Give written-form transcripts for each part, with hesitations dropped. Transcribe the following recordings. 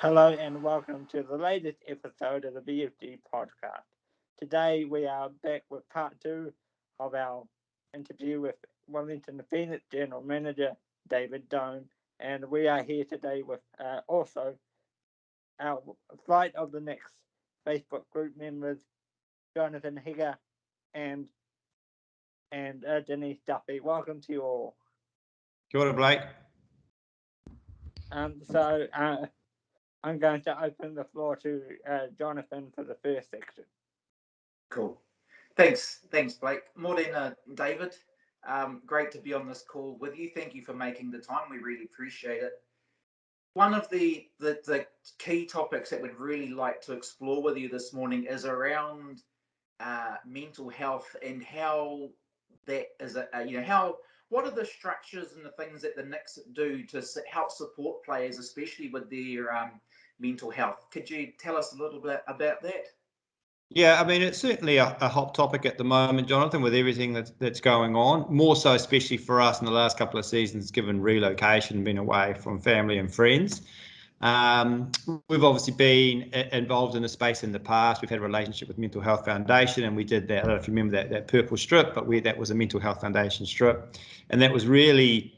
Hello and welcome to the latest episode of the BFD podcast. Today we are back with part two of our interview with Wellington Phoenix General Manager David Dome, and we are here today with also our Flight of the Next Facebook group members Jonathan Higger and Denise Duffy. Welcome to you all. Kia ora, Blake. So I'm going to open the floor to Jonathan for the first section. Cool. Thanks, Blake. Morning, David. Great to be on this call with you. Thank you for making the time. We really appreciate it. One of the key topics that we'd really like to explore with you this morning is around mental health and how that is what are the structures and the things that the Knicks do to help support players, especially with their mental health. Could you tell us a little bit about that? Yeah, I mean, it's certainly a hot topic at the moment, Jonathan, with everything that's going on. More so, especially for us in the last couple of seasons, given relocation, being away from family and friends. We've obviously been involved in the space in the past. We've had a relationship with Mental Health Foundation, and we did that. I don't know if you remember that purple strip, but that was a Mental Health Foundation strip, and that was really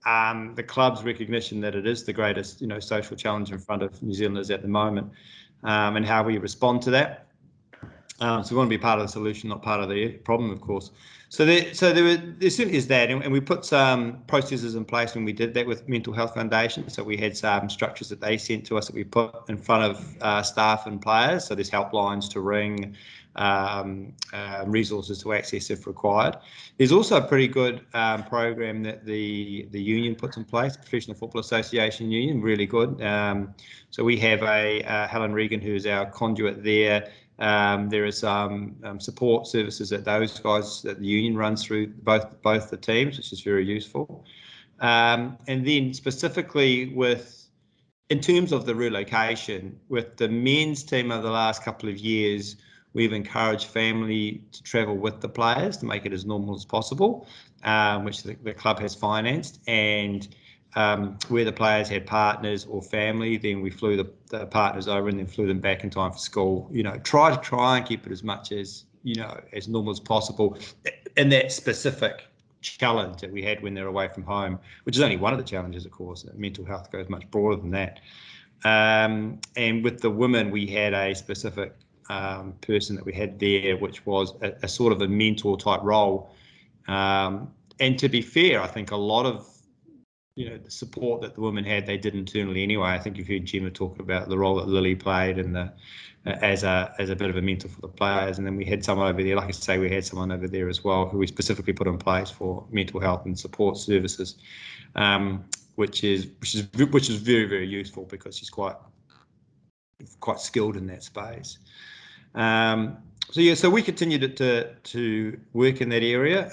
the club's recognition that it is the greatest, social challenge in front of New Zealanders at the moment, and how we respond to that. So we want to be part of the solution, not part of the problem, of course. So there certainly is that, and we put some processes in place when we did that with Mental Health Foundation. So we had some structures that they sent to us that we put in front of staff and players. So there's helplines to ring, resources to access if required. There's also a pretty good program that the union puts in place, the Professional Football Association Union, really good. So we have Helen Regan, who is our conduit there. There are some support services that those guys that the union runs through both the teams, which is very useful. And then specifically in terms of the relocation, with the men's team over the last couple of years, we've encouraged family to travel with the players to make it as normal as possible, which the club has financed. And where the players had partners or family, then we flew the partners over and then flew them back in time for school. Try and keep it as much as as normal as possible. And that specific challenge that we had when they're away from home, which is only one of the challenges, of course. Mental health goes much broader than that. And with the women, we had a specific person that we had there, which was a sort of a mentor type role. And to be fair, I think a lot of the support that the women had, they did internally anyway. I think you've heard Gemma talk about the role that Lily played and as a bit of a mentor for the players. And then we had someone over there, like I say, we had someone over there as well who we specifically put in place for mental health and support services, which is very, very useful because she's quite skilled in that space. So we continue to work in that area.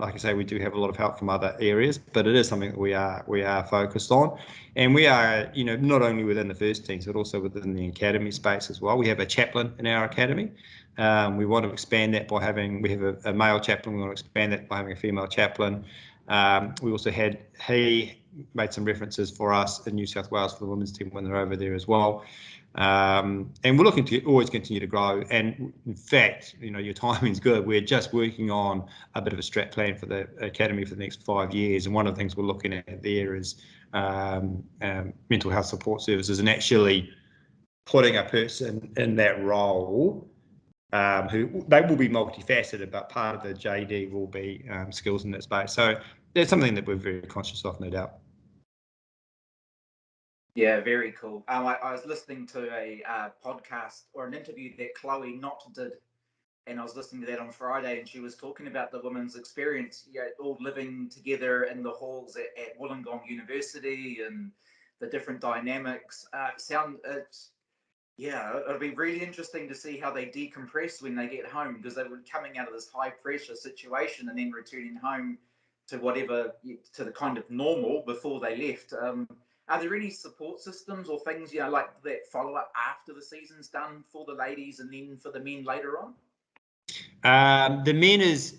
Like I say, we do have a lot of help from other areas, but it is something that we are focused on, and we are not only within the first teams but also within the academy space as well. We have a chaplain in our academy. We want to expand that by we have a male chaplain. We want to expand that by having a female chaplain. We also he made some references for us in New South Wales for the women's team when they're over there as well. And we're looking to always continue to grow. And in fact, your timing's good. We're just working on a bit of a strat plan for the academy for the next 5 years. And one of the things we're looking at there is mental health support services and actually putting a person in that role who they will be multifaceted, but part of the JD will be skills in that space. So that's something that we're very conscious of, no doubt. Yeah, very cool. I was listening to a podcast or an interview that Chloe Knott did, and I was listening to that on Friday, and she was talking about the women's experience, all living together in the halls at Wollongong University and the different dynamics. It'll be really interesting to see how they decompress when they get home, because they were coming out of this high pressure situation and then returning home to the kind of normal before they left. Are there any support systems or things, like that follow up after the season's done for the ladies and then for the men later on? The men is,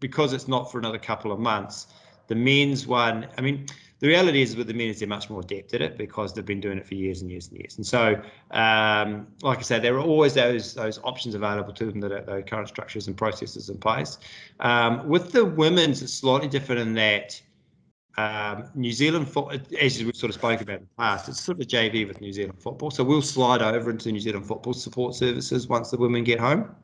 because it's not for another couple of months, the men's one, I mean, The reality is with the men is they're much more adept at it because they've been doing it for years and years and years. And so, like I say, there are always those options available to them that are those current structures and processes in place. With the women's, it's slightly different in that New Zealand football, as we sort of spoke about in the past, it's sort of a JV with New Zealand football. So we'll slide over into New Zealand football support services once the women get home.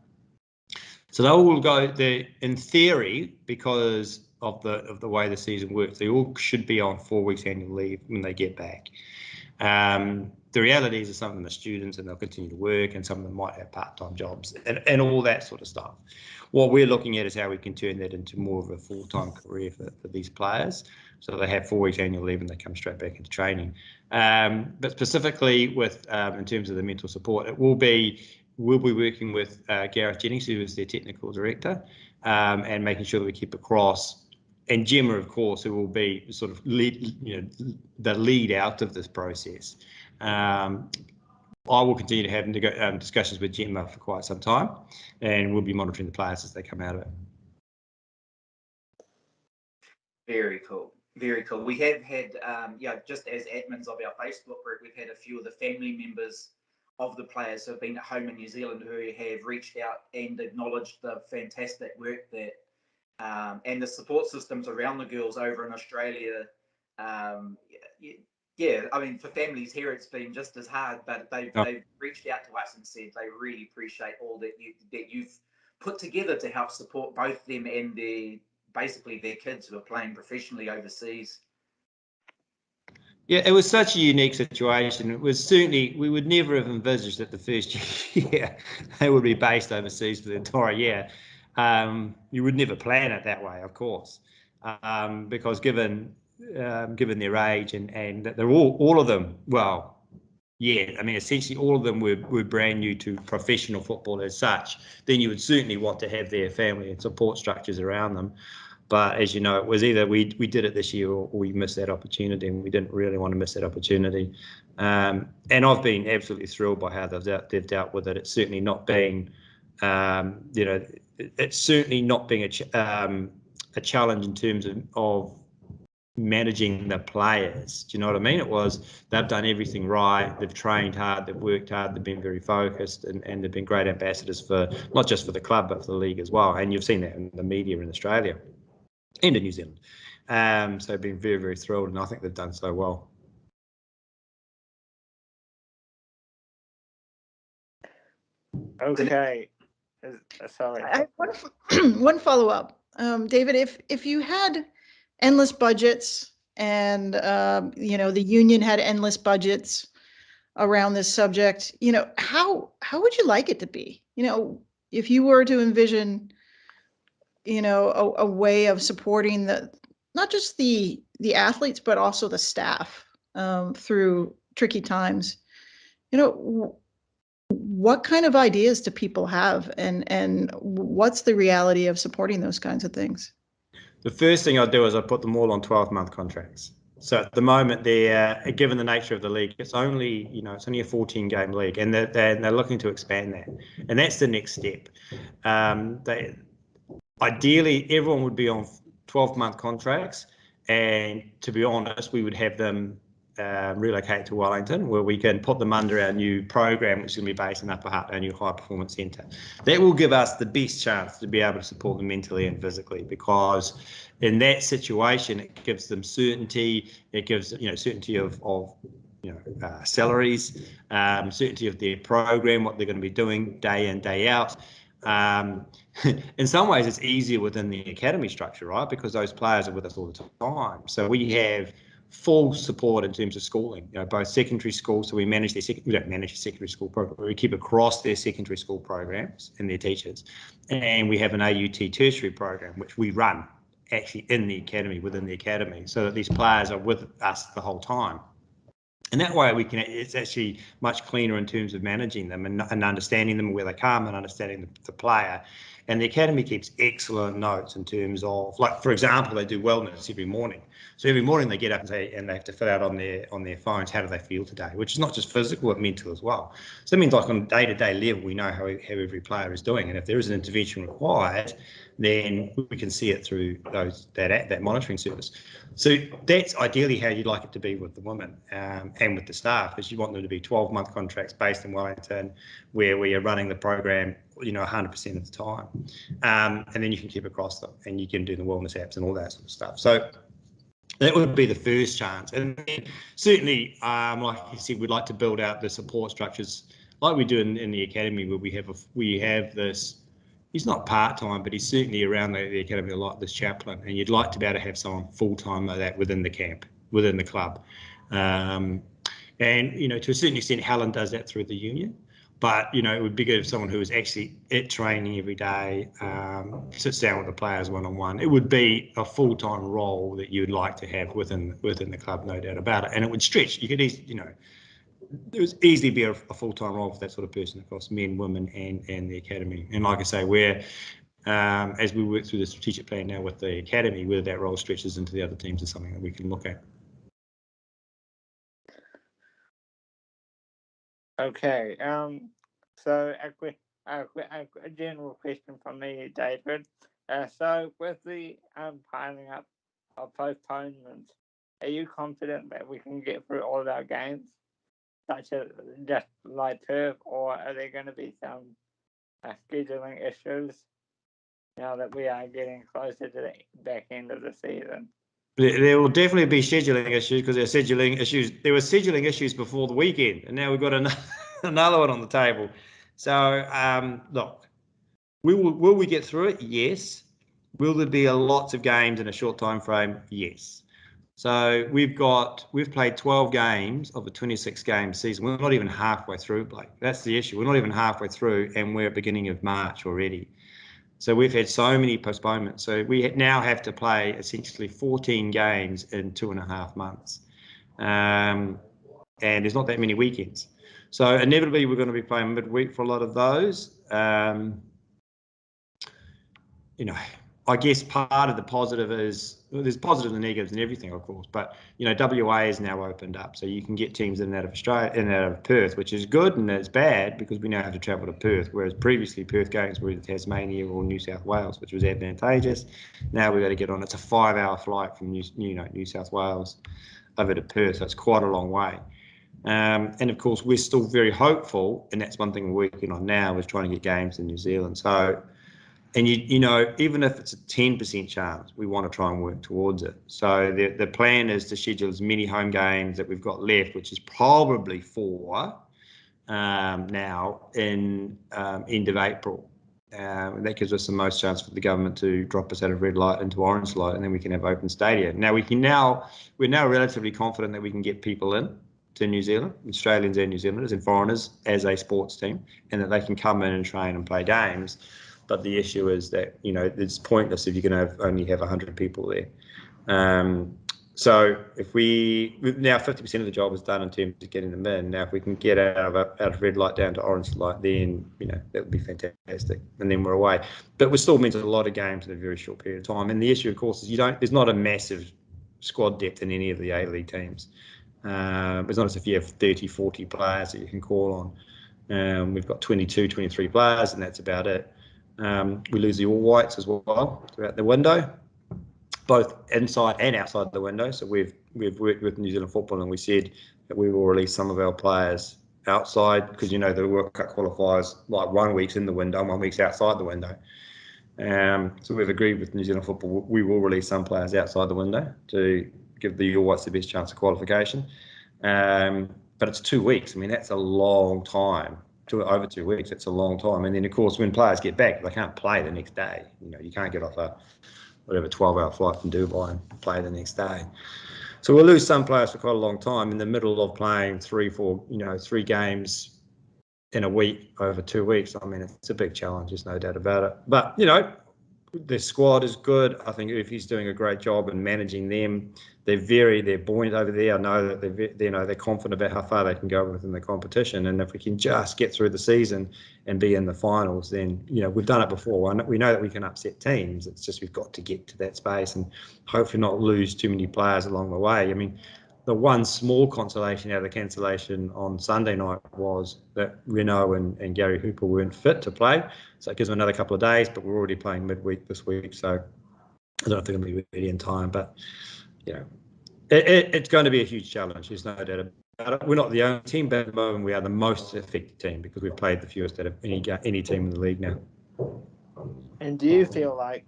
So they all go there in theory, because of the way the season works. They all should be on 4 weeks annual leave when they get back. The reality is some of them are students and they'll continue to work, and some of them might have part-time jobs and all that sort of stuff. What we're looking at is how we can turn that into more of a full-time career for these players, so they have 4 weeks annual leave and they come straight back into training. But specifically with in terms of the mental support, we'll be working with Gareth Jennings, who is their technical director, and making sure that we keep across. And Gemma, of course, who will be sort of the lead out of this process. I will continue to have discussions with Gemma for quite some time, and we'll be monitoring the players as they come out of it. Very cool. Very cool. We have had, just as admins of our Facebook group, we've had a few of the family members of the players who have been at home in New Zealand who have reached out and acknowledged the fantastic work that and the support systems around the girls over in Australia. I mean, for families here, it's been just as hard, but they've reached out to us and said they really appreciate all that you've put together to help support both them and their kids who are playing professionally overseas. Yeah, it was such a unique situation. It was certainly, we would never have envisaged that the first year they would be based overseas for the entire year. You would never plan it that way, of course, because given their age and that they're all of them, well, yeah, I mean, essentially all of them were brand new to professional football as such. Then you would certainly want to have their family and support structures around them. But as you know, it was either we did it this year or we missed that opportunity, and we didn't really want to miss that opportunity. And I've been absolutely thrilled by how they've dealt with it. It's certainly not being, it's certainly not being a challenge in terms of managing the players. Do you know what I mean? They've done everything right. They've trained hard. They've worked hard. They've been very focused, and they've been great ambassadors for not just for the club but for the league as well. And you've seen that in the media in Australia and in New Zealand. So I've been very, very thrilled, and I think they've done so well. Okay. Sorry. I have one follow-up. David, if you had endless budgets and, the union had endless budgets around this subject, how would you like it to be? If you were to envision, a way of supporting not just the athletes, but also the staff through tricky times, what kind of ideas do people have, and what's the reality of supporting those kinds of things? The first thing I'd do is I'd put them all on 12-month contracts. So at the moment, they're given the nature of the league, it's only a 14-game league, and they're looking to expand that, and that's the next step. Ideally, everyone would be on 12-month contracts, and to be honest, we would have them relocate to Wellington, where we can put them under our new program, which is going to be based in Upper Hutt, our new high performance centre. That will give us the best chance to be able to support them mentally and physically, because in that situation, it gives them certainty. It gives certainty of salaries, certainty of their program, what they're going to be doing day in, day out. In some ways, it's easier within the academy structure, right? Because those players are with us all the time. So we have full support in terms of schooling, both secondary schools. So we manage we don't manage a secondary school program, we keep across their secondary school programs and their teachers. And we have an AUT tertiary program, which we run actually in the academy, within the academy, so that these players are with us the whole time. And that way it's actually much cleaner in terms of managing them and understanding them, where they come, and understanding the player. And the academy keeps excellent notes in terms of, like, for example, they do wellness every morning. So every morning they get up and they have to fill out on their phones, how do they feel today, which is not just physical, but mental as well. So it means, like, on a day-to-day level, we know how every player is doing. And if there is an intervention required, then we can see it through that monitoring service. So that's ideally how you'd like it to be with the women and with the staff, because you want them to be 12-month contracts based in Wellington, where we are running the program, 100% of the time. And then you can keep across them and you can do the wellness apps and all that sort of stuff. So that would be the first chance. And certainly, like I said, we'd like to build out the support structures like we do in the academy, where we have this. He's not part-time, but he's certainly around the academy a lot, this chaplain, and you'd like to be able to have someone full-time like that within the camp, within the club. And, to a certain extent, Helen does that through the union, but, it would be good if someone who is actually at training every day, sits down with the players one-on-one. It would be a full-time role that you'd like to have within the club, no doubt about it, and it would stretch. You could easily, there would easily be a full-time role for that sort of person across men, women, and the academy. And like I say, we're as we work through the strategic plan now with the academy, whether that role stretches into the other teams is something that we can look at. Okay. So a general question from me, David. So with the piling up of postponements, are you confident that we can get through all of our games, such as just like Perth, or are there going to be some scheduling issues now that we are getting closer to the back end of the season? There will definitely be scheduling issues, because there were scheduling issues before the weekend, and now we've got another one on the table. So look, will we get through it? Yes. Will there be lots of games in a short time frame? Yes. So we've played 12 games of a 26-game season. We're not even halfway through, Blake. That's the issue. We're not even halfway through, and we're at the beginning of March already. So we've had so many postponements. So we now have to play essentially 14 games in 2.5 months. And there's not that many weekends. So inevitably we're going to be playing midweek for a lot of those. I guess part of the positive is, there's positives and negatives and everything, of course, but WA is now opened up, so you can get teams in and out of Australia, in and out of Perth, which is good and it's bad because we now have to travel to Perth, whereas previously Perth games were in Tasmania or New South Wales, which was advantageous. Now we've got to get on. It's a 5-hour flight from New South Wales over to Perth, so it's quite a long way. And of course, we're still very hopeful, and that's one thing we're working on now, is trying to get games in New Zealand. So. And even if it's a 10% chance, we want to try and work towards it. So the plan is to schedule as many home games that we've got left, which is probably 4 now in end of April. That gives us the most chance for the government to drop us out of red light into orange light, and then we can have open stadia. Now we're now relatively confident that we can get people in to New Zealand, Australians and New Zealanders and foreigners, as a sports team, and that they can come in and train and play games. But the issue is that, it's pointless if you're going to only have 100 people there. So if now 50% of the job is done in terms of getting them in. Now, if we can get out of red light down to orange light, then, that would be fantastic. And then we're away. But it still means a lot of games in a very short period of time. And the issue, of course, is there's not a massive squad depth in any of the A-League teams. It's not as if you have 30, 40 players that you can call on. We've got 22, 23 players, and that's about it. We lose the All Whites as well throughout the window, both inside and outside the window. So we've worked with New Zealand Football, and we said that we will release some of our players outside, because the World Cup qualifiers, like 1 week's in the window and 1 week's outside the window. So we've agreed with New Zealand Football, we will release some players outside the window to give the All Whites the best chance of qualification. But it's 2 weeks. I mean, that's a long time. Over 2 weeks, it's a long time. And then, of course, when players get back, they can't play the next day. You can't get off a 12-hour flight from Dubai and play the next day. So we'll lose some players for quite a long time in the middle of playing 3 games in a week over 2 weeks. I mean, it's a big challenge, there's no doubt about it. But, the squad is good. I think Ufi's doing a great job in managing them. they're buoyant over there. I know that they're confident about how far they can go within the competition. And if we can just get through the season and be in the finals, then we've done it before. We know that we can upset teams. It's just we've got to get to that space and hopefully not lose too many players along the way. I mean, the one small consolation out of the cancellation on Sunday night was that Renault and Gary Hooper weren't fit to play. So it gives them another couple of days, but we're already playing midweek this week. So I don't know if they're going to be ready in time, but it's going to be a huge challenge. There's no doubt about it. We're not the only team, but at the moment we are the most affected team because we've played the fewest out of any team in the league now. And do you feel like,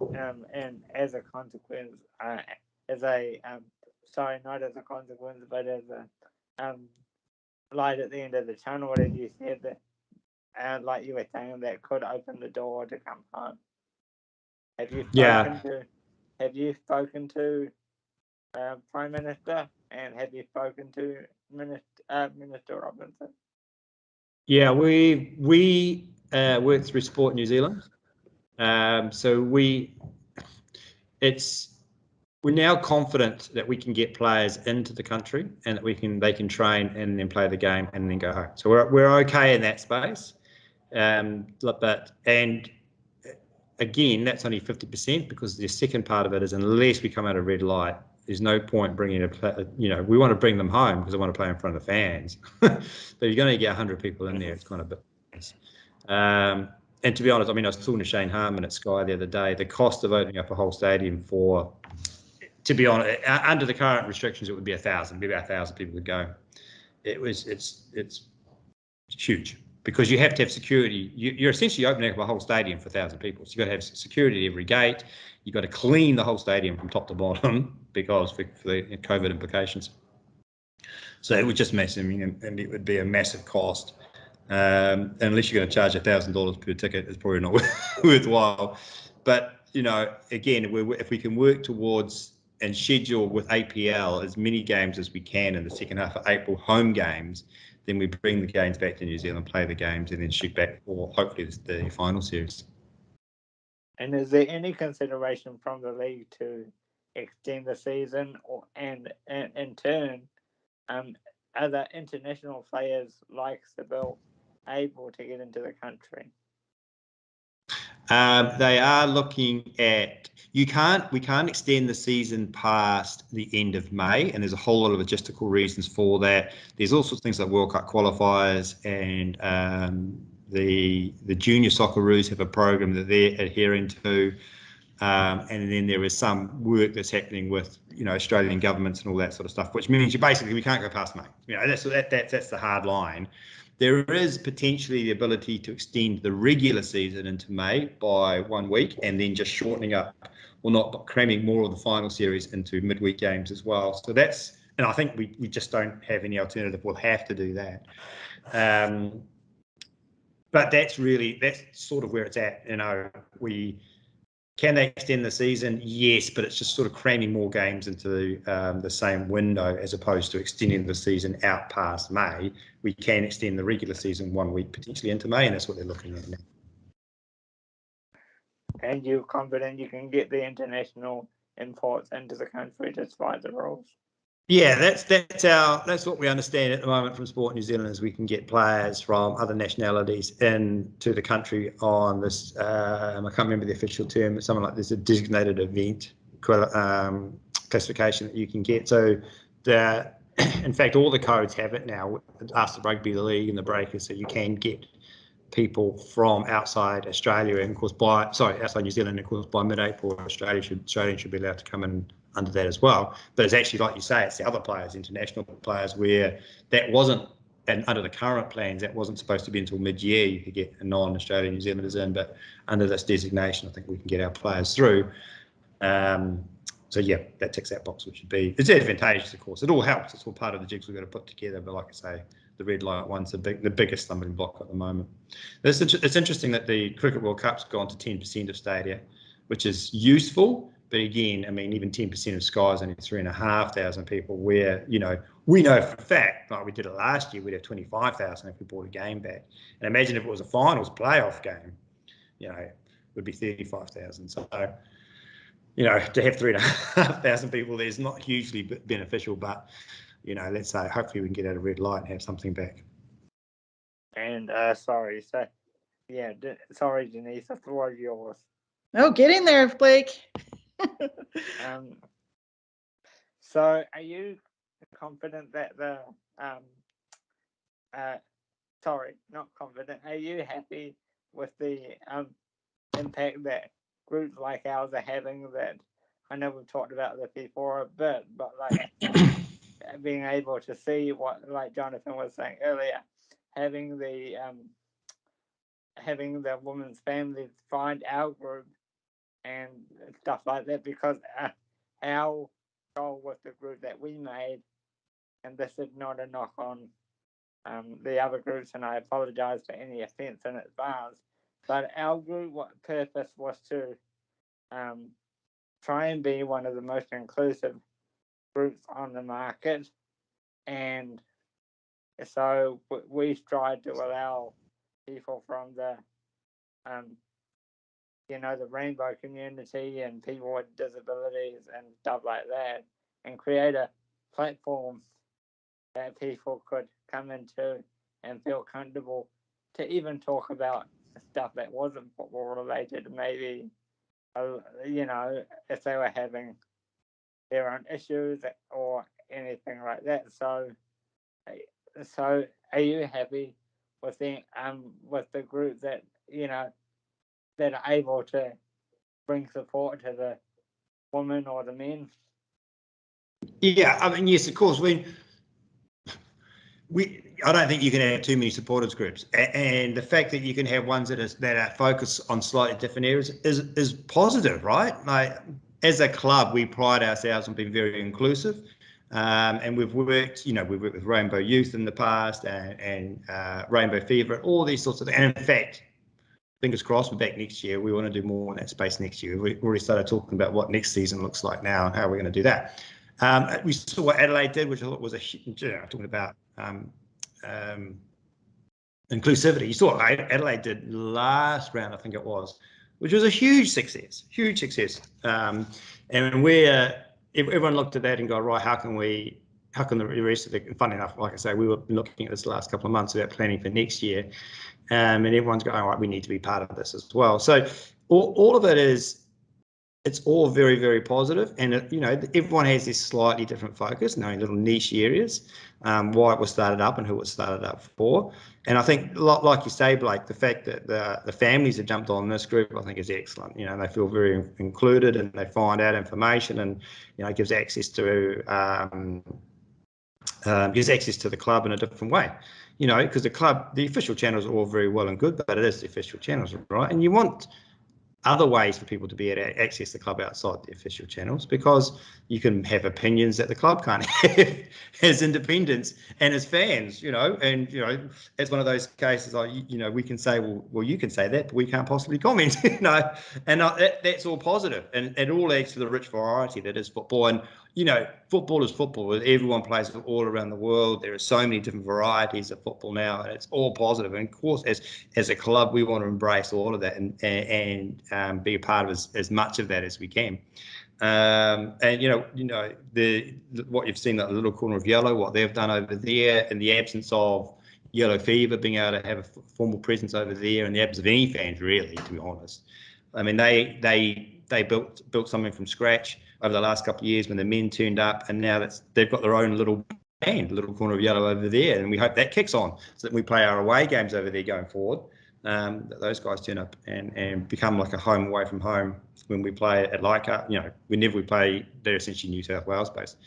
and as a consequence, not as a consequence, but as a light at the end of the tunnel, as you said, that like you were saying, that could open the door to come home? Have you spoken to Prime Minister, and have you spoken to Minister Robinson? Yeah, we work through Sport New Zealand, so we're now confident that we can get players into the country and that they can train and then play the game and then go home. So we're okay in that space, but again, that's only 50% because the second part of it is unless we come out of red light, there's no point bringing we want to bring them home because I want to play in front of the fans. But you're going to get 100 people in there. It's kind of a bit. And to be honest, I mean, I was talking to Shane Harmon at Sky the other day. The cost of opening up a whole stadium to be honest, under the current restrictions, it would be 1,000. Maybe about 1,000 people would go. It's huge. Because you have to have security. You're essentially opening up a whole stadium for 1,000 people. So you've got to have security at every gate. You've got to clean the whole stadium from top to bottom because for the COVID implications. So it would just massive, and it would be a massive cost. Unless you're going to charge $1,000 per ticket, it's probably not worthwhile. But again, if we can work towards and schedule with APL as many games as we can in the second half of April, home games, then we bring the games back to New Zealand, play the games, and then shoot back for hopefully the final series. And is there any consideration from the league to extend the season, and in turn, other international players like Sybil able to get into the country? They are looking at we can't extend the season past the end of May, and there's a whole lot of logistical reasons for that. There's all sorts of things like World Cup qualifiers, and the junior Socceroos have a program that they're adhering to, and then there is some work that's happening with Australian governments and all that sort of stuff, which means we can't go past May. That's the hard line. There is potentially the ability to extend the regular season into May by 1 week and then just shortening up or not cramming more of the final series into midweek games as well. So and I think we just don't have any alternative. We'll have to do that. But that's sort of where it's at. Can they extend the season? Yes, but it's just sort of cramming more games into the same window as opposed to extending the season out past May. We can extend the regular season 1 week potentially into May, and that's what they're looking at now. And you're confident you can get the international imports into the country despite the rules? Yeah, that's what we understand at the moment from Sport New Zealand, is we can get players from other nationalities into the country on this. I can't remember the official term, but something like this, a designated event classification that you can get. So in fact, all the codes have it now. Ask the Rugby League and the Breakers, so you can get people from outside Australia, and of course outside New Zealand, and of course by mid-April, Australians should be allowed to come in under that as well. But it's actually, like you say, it's the other players, international players, where that wasn't, and under the current plans, that wasn't supposed to be until mid-year you could get a non-Australian New Zealanders in, but under this designation, I think we can get our players through. So yeah, that ticks that box, which would be, it's advantageous, of course. It all helps. It's all part of the jigs we've got to put together. But like I say, the red light one's the biggest stumbling block at the moment. It's interesting that the Cricket World Cup's gone to 10% of stadia, which is useful. But again, I mean, even 10% of Sky is only 3,500 people, where, we know for a fact, like we did it last year, we'd have 25,000 if we brought a game back. And imagine if it was a finals playoff game, it would be 35,000. So, to have 3,500 people there is not hugely beneficial, but, let's say hopefully we can get out a red light and have something back. And sorry, so yeah, sorry, Denise, the floor is yours. Oh, get in there, Blake. So are you confident that sorry, not confident. Are you happy with the impact that groups like ours are having? That I know we've talked about this before a bit, but like being able to see what, like Jonathan was saying earlier, having the women's families find our group and stuff like that, because our goal with the group that we made, and this is not a knock on the other groups, and I apologize for any offense in advance, but our group purpose was to try and be one of the most inclusive groups on the market, and so we tried to allow people from the the rainbow community and people with disabilities and stuff like that, and create a platform that people could come into and feel comfortable to even talk about stuff that wasn't football related, maybe, if they were having their own issues or anything like that. So are you happy with the group that, that are able to bring support to the women or the men? Yeah, I mean, yes, of course. I don't think you can have too many supporters groups, and the fact that you can have ones that are focused on slightly different areas is positive, right? Like, as a club, we pride ourselves on being very inclusive, and we've worked with Rainbow Youth in the past and Rainbow Fever, all these sorts of things. And in fact, fingers crossed, we're back next year. We want to do more in that space next year. We've already started talking about what next season looks like now and how we're going to do that. We saw what Adelaide did, which I thought was talking about inclusivity. You saw what Adelaide did last round, I think it was, which was a huge success. And everyone looked at that and go, right, how can the rest of the, funny enough, like I say, we were looking at this the last couple of months about planning for next year. And everyone's going, all right, we need to be part of this as well. So all of it it's all very, very positive. And, everyone has this slightly different focus, knowing little niche areas, why it was started up and who it was started up for. And I think, like you say, Blake, the fact that the families that jumped on this group, I think, is excellent. They feel very included and they find out information, and, gives access to the club in a different way. Because the official channels are all very well and good, but it is the official channels, right? And you want other ways for people to be able to access the club outside the official channels, because you can have opinions that the club can't have as independents and as fans, and it's one of those cases like, we can say, well, you can say that, but we can't possibly comment, and that's all positive, and it all adds to the rich variety that is football. And football is football. Everyone plays it all around the world. There are so many different varieties of football now, and it's all positive. And of course, as a club, we want to embrace all of that and be a part of as much of that as we can. And what you've seen, that little corner of yellow, what they've done over there, in the absence of Yellow Fever being able to have a formal presence over there, in the absence of any fans, really, to be honest. I mean, they built something from scratch over the last couple of years when the men turned up, and now they've got their own little band, little corner of yellow over there, and we hope that kicks on so that we play our away games over there going forward. That those guys turn up and become like a home away from home when we play at Leichhardt. Whenever we play, they're essentially New South Wales based.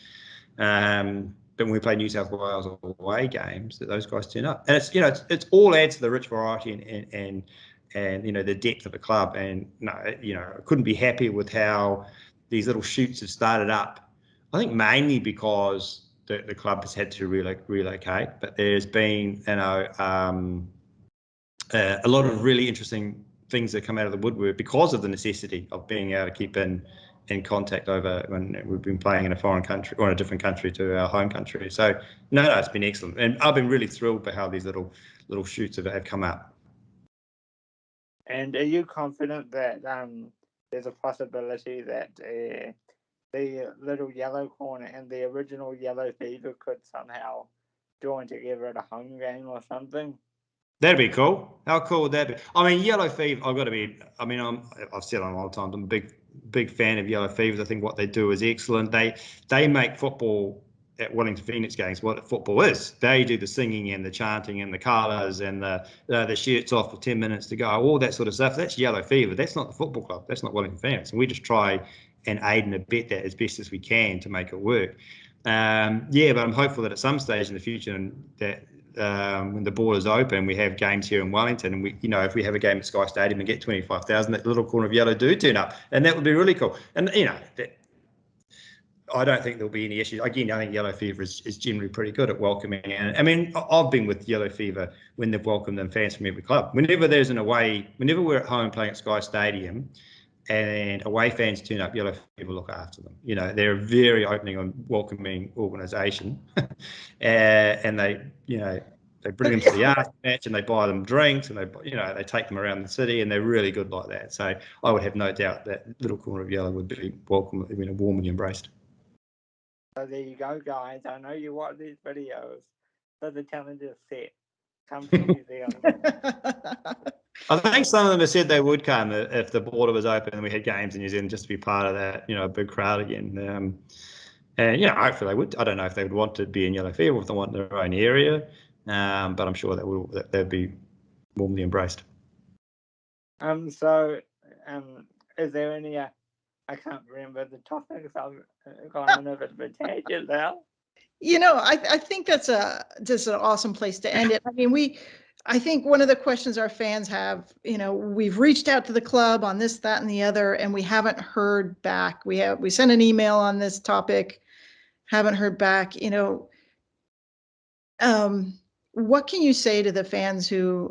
But when we play New South Wales away games, that those guys turn up, and it's all adds to the rich variety and the depth of the club. And I couldn't be happier with how these little shoots have started up. I think mainly because the club has had to relocate, but there's been a lot of really interesting things that come out of the woodwork because of the necessity of being able to keep in contact over when we've been playing in a foreign country or in a different country to our home country. So no, it's been excellent, and I've been really thrilled by how these little shoots have come out. And are you confident that there's a possibility that the little yellow corner and the original Yellow Fever could somehow join together at a home game or something. That'd be cool. How cool would that be? I mean, Yellow Fever, I've got to be, I mean, I've said it a lot of times, I'm a big fan of Yellow Fevers. I think what they do is excellent. They make football at Wellington Phoenix games what football is. They do the singing and the chanting and the colours and the shirts off for 10 minutes to go, all that sort of stuff. That's Yellow Fever. That's not the football club. That's not Wellington Phoenix. And we just try and aid and abet that as best as we can to make it work. But I'm hopeful that at some stage in the future, and that when the borders open, we have games here in Wellington, and we, if we have a game at Sky Stadium and get 25,000, that little corner of yellow do turn up, and that would be really cool. And I don't think there'll be any issues. Again, I think Yellow Fever is generally pretty good at welcoming. And I mean, I've been with Yellow Fever when they've welcomed them fans from every club. Whenever we're at home playing at Sky Stadium, and away fans turn up, Yellow Fever look after them. They're a very opening and welcoming organisation, and they bring them to the after match and they buy them drinks and they take them around the city, and they're really good like that. So I would have no doubt that little corner of yellow would be welcome, warmly embraced. So there you go, guys. I know you watch these videos, so the challenge is set. Come to New Zealand. I think some of them have said they would come if the border was open and we had games in New Zealand, just to be part of that, big crowd again. And hopefully they would. I don't know if they would want to be in Yellow Fever or if they want their own area, but I'm sure that they'd be warmly embraced. So, is there any? I can't remember the topics. I've gone on a bit of a tangent now. I think that's just an awesome place to end it. I mean, I think one of the questions our fans have, we've reached out to the club on this, that, and the other, and we haven't heard back. We sent an email on this topic, haven't heard back. What can you say to the fans who,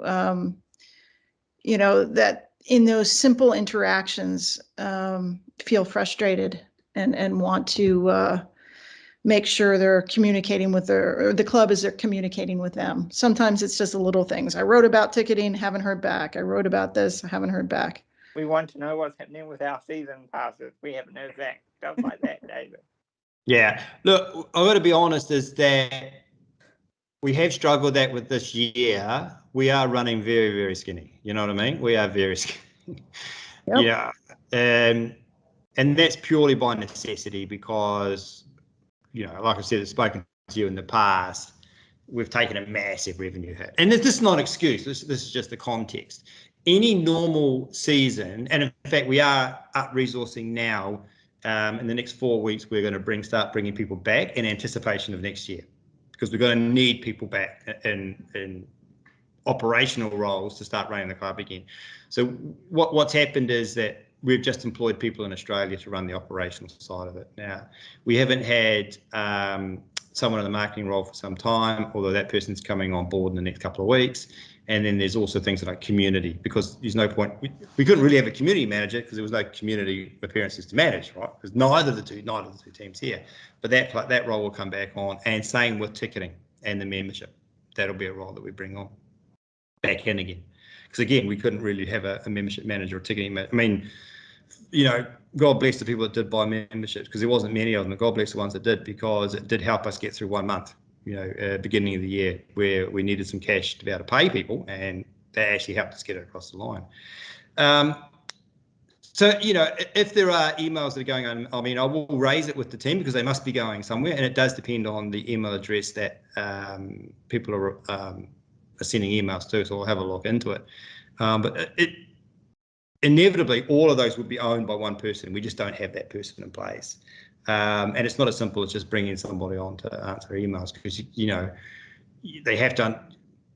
that in those simple interactions feel frustrated and want to make sure they're communicating with the club as they're communicating with them? Sometimes it's just the little things. I wrote about ticketing, haven't heard back. I wrote about this, haven't heard back. We want to know what's happening with our season passes. We haven't heard back. Stuff like that, David. Yeah. Look, I've got to be honest, is that we have struggled that with this year. We are running very, very skinny. You know what I mean? We are very skinny. Yep. And that's purely by necessity because, like I said, I've spoken to you in the past, we've taken a massive revenue hit. And this is not an excuse. This is just the context. Any normal season, and in fact, we are up resourcing now. In the next 4 weeks, we're going to start bringing people back in anticipation of next year, because we're going to need people back in operational roles to start running the club again. So what's happened is that we've just employed people in Australia to run the operational side of it. Now, we haven't had someone in the marketing role for some time, although that person's coming on board in the next couple of weeks. And then there's also things like community, because there's no point. We couldn't really have a community manager because there was no community appearances to manage, right? Because neither of the two teams here. But that role will come back on, and same with ticketing and the membership. That'll be a role that we bring on back in again. Because again, we couldn't really have a membership manager or ticketing manager. I mean, God bless the people that did buy memberships, because there wasn't many of them. God bless the ones that did, because it did help us get through 1 month. Beginning of the year, where we needed some cash to be able to pay people, and that actually helped us get it across the line. So, if there are emails that are going on, I mean, I will raise it with the team because they must be going somewhere, and it does depend on the email address that people are sending emails to, so I'll have a look into it. But inevitably, all of those would be owned by one person. We just don't have that person in place. And it's not as simple as just bringing somebody on to answer emails, because they have to.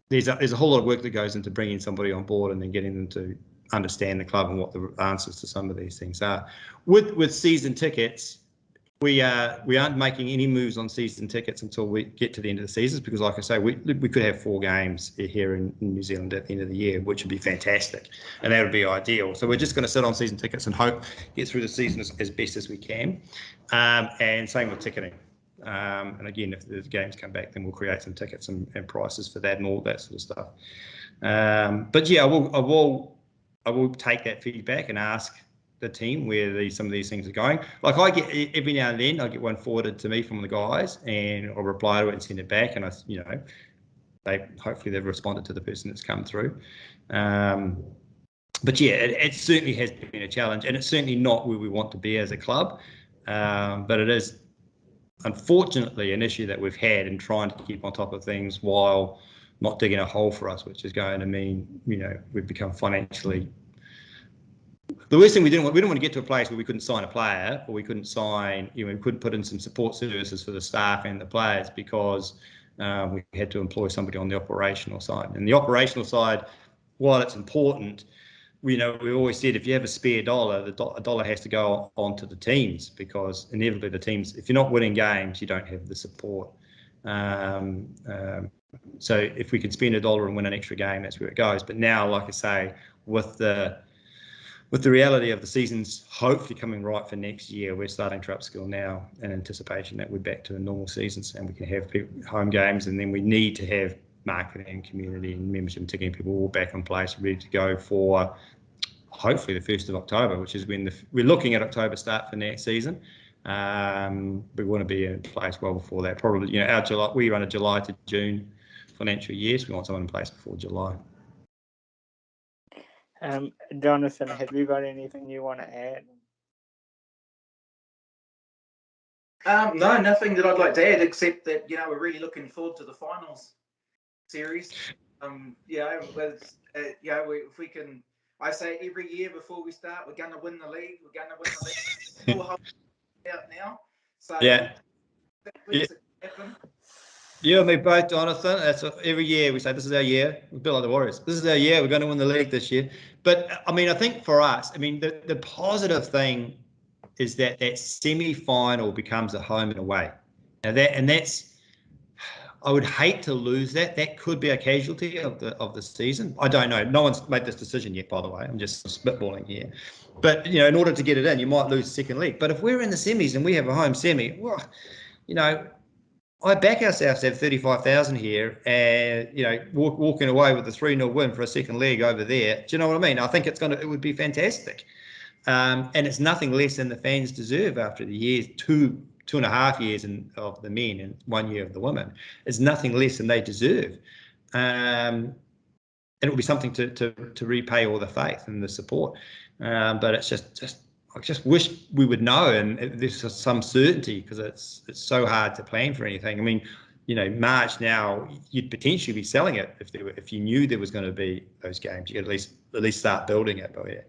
There's a whole lot of work that goes into bringing somebody on board and then getting them to understand the club and what the answers to some of these things are. With season tickets, we aren't making any moves on season tickets until we get to the end of the season, because, like I say, we could have 4 games here in New Zealand at the end of the year, which would be fantastic, and that would be ideal. So we're just going to sit on season tickets and hope get through the season as best as we can, and same with ticketing. And again, if the games come back, then we'll create some tickets and prices for that and all that sort of stuff. But yeah, I will take that feedback and ask the team where some of these things are going. Like I get every now and then I get one forwarded to me from the guys, and I'll reply to it and send it back, and hopefully they've responded to the person that's come through. But yeah, it certainly has been a challenge, and it's certainly not where we want to be as a club. But it is unfortunately an issue that we've had in trying to keep on top of things while not digging a hole for us, which is going to mean, we've become financially. The worst thing we didn't want to get to a place where we couldn't sign a player, or we couldn't sign, we couldn't put in some support services for the staff and the players because we had to employ somebody on the operational side. And the operational side, while it's important, we always said if you have a spare dollar, a dollar has to go onto the teams, because inevitably the teams, if you're not winning games, you don't have the support. So if we could spend a dollar and win an extra game, that's where it goes. But now, like I say, with the reality of the seasons hopefully coming right for next year, we're starting to upskill now in anticipation that we're back to a normal seasons and we can have home games, and then we need to have marketing, community and membership and ticketing people all back in place, ready to go for hopefully the 1st of October, which is when we're looking at October start for next season. We want to be in place well before that. Probably, our July, we run a July to June financial year, so we want someone in place before July. Jonathan, have you got anything you want to add? No, nothing that I'd like to add, except that we're really looking forward to the finals series. If we can, I say every year before we start, we're going to win the league. We're going to win the league. We'll hold out now. So yeah. Happen. You and me both, Jonathan. That's every year we say this is our year. We're a bit like the Warriors. This is our year. We're going to win the league this year. But I mean, I think for us, the positive thing is that semi-final becomes a home and away. Now that's. I would hate to lose that. That could be a casualty of the season. I don't know. No one's made this decision yet, by the way. I'm just spitballing here. But in order to get it in, you might lose second leg. But if we're in the semis and we have a home semi, well, I back ourselves to have 35,000 here, and walking away with a 3-0 win for a second leg over there. Do you know what I mean? I think it would be fantastic, and it's nothing less than the fans deserve after the years, 2.5 years of the men and 1 year of the women. It's nothing less than they deserve, and it will be something to repay all the faith and the support. But it's just. I just wish we would know, and there's some certainty, because it's so hard to plan for anything. I mean, March now, you'd potentially be selling it if you knew there was going to be those games. You could at least start building it. But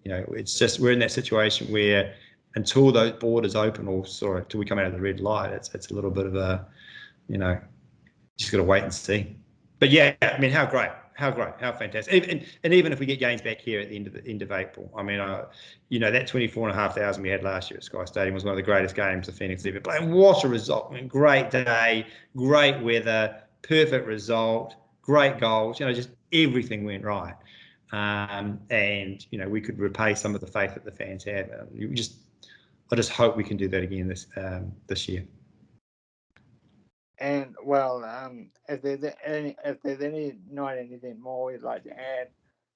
it's just we're in that situation where until those borders open, until we come out of the red light, it's a little bit of a, just got to wait and see. But yeah, I mean, how great, how fantastic. And even if we get games back here at the end of April, I mean, that 24,500 we had last year at Sky Stadium was one of the greatest games the Phoenix ever played. And what a result! I mean, great day, great weather, perfect result, great goals. Just everything went right. And we could repay some of the faith that the fans had. I just hope we can do that again this year. And well, if there's anything more we'd like to add,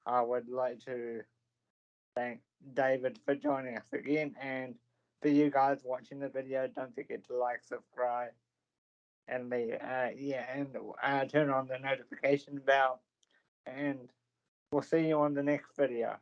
I would like to thank David for joining us again, and for you guys watching the video, don't forget to like, subscribe, and turn on the notification bell, and we'll see you on the next video.